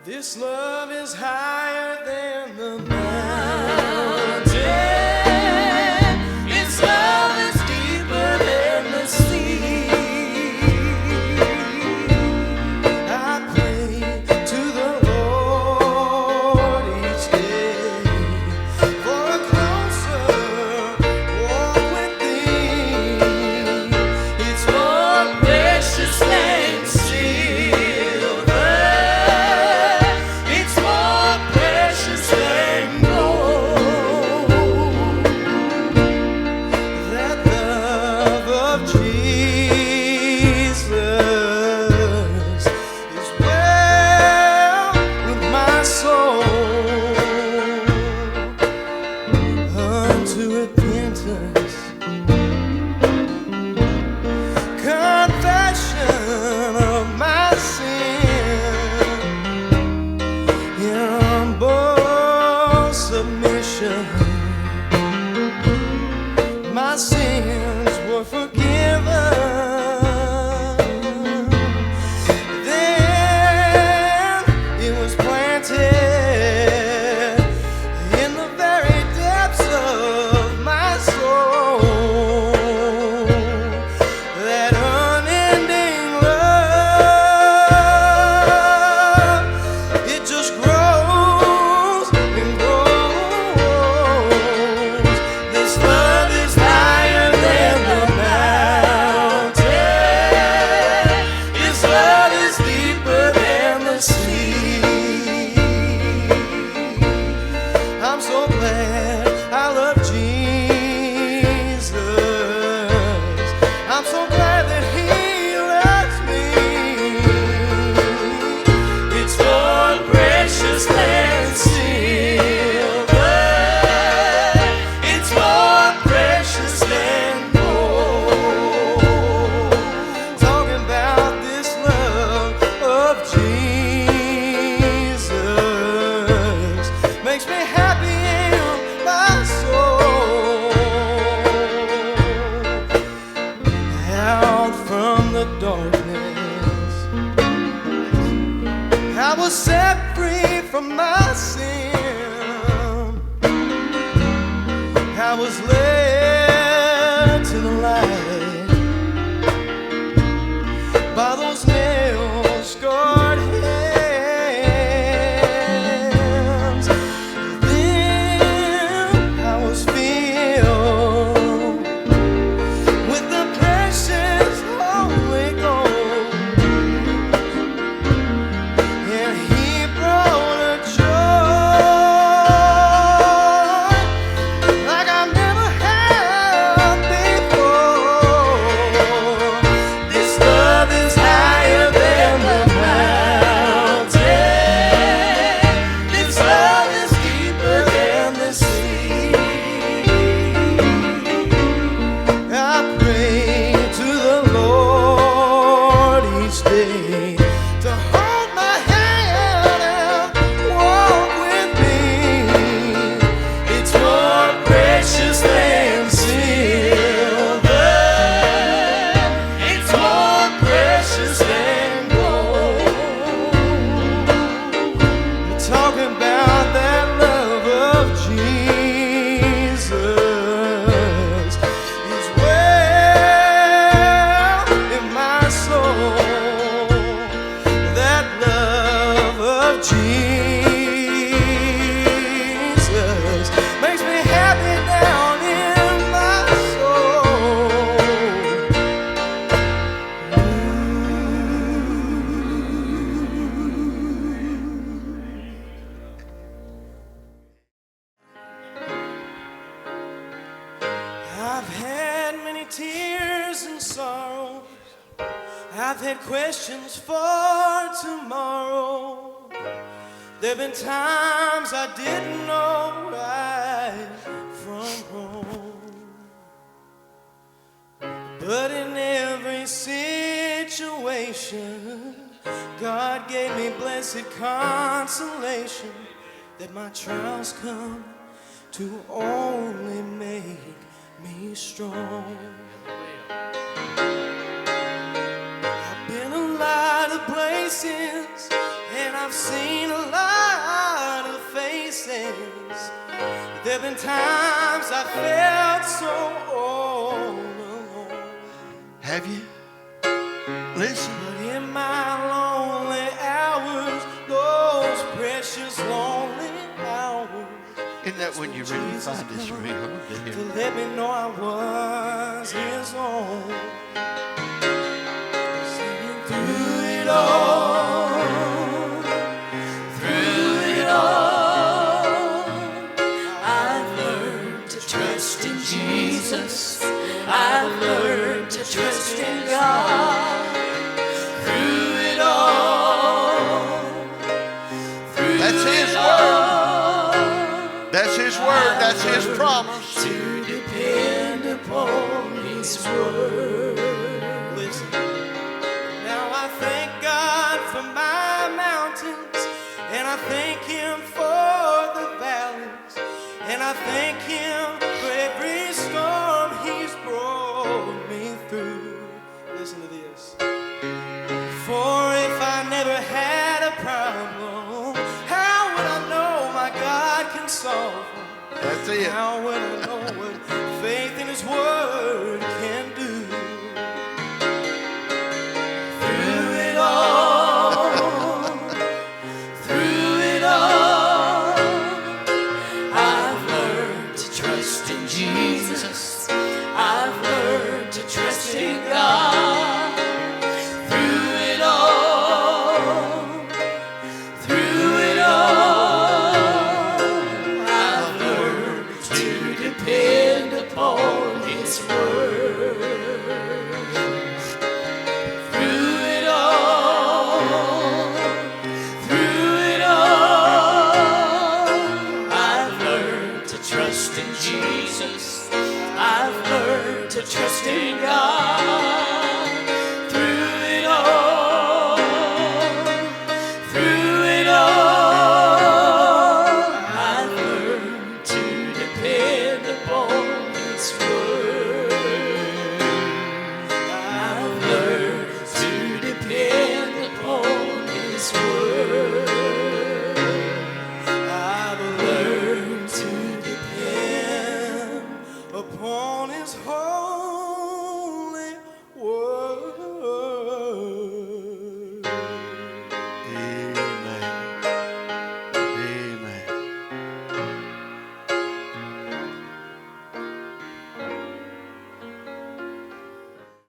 This love is higher than the mountain. This love is deeper than the sea. I pray to the Lord each day for a closer walk with Thee. It's more precious than silver. It's more precious than gold. That love of Jesus is well with my soul. Unto repentance, confession of my sin, in humble submission, my sins were forgiven. Then it was planted in the very depths of my soul, that unending love. It just grows and grows. This love is higher than the mountain. This love is deeper than the sea. I'm so glad I love Jesus. I'm so glad that He loves me. It's more precious than silver. It's more precious than gold. Talking about this love of Jesus makes me happy in my soul. Out from the darkness, I was set free from my sin. I was led to the light by those nail-scarred hands. Then I was filled with the precious Holy Ghost, and He brought a joy like I've never had before. This love is higher than the mountain. This love is deeper than the sea. I pray to the Lord each day to hold my hand and walk with me. It's more precious than silver. It's more precious than gold. We're talking about that love of Jesus is well in my soul. That love of Jesus makes me happy down in my soul. I've had many tears and sorrows. I've had questions for tomorrow. There've been times I didn't know right from wrong. But in every situation, God gave me blessed consolation that my trials come to only make me strong. I've been a lot of places and I've I've seen a lot of faces. There've been times I felt so all alone. Have you? Listen. But in my lonely hours, those precious lonely hours, Isn't that when you really find this real hard to hear? to let me know I was his own. Singing through it all, through it all, I've learned to trust in Jesus. I've learned to trust in God. Through it all, through That's his word. That's his word. That's his promise. to depend upon his word. Listen. Now I thank God for my mountains, and I thank him for the valleys, and I thank him for every storm he's brought me through. Listen to this. For if I never had a problem, how would I know my God can solve them? That's it. How would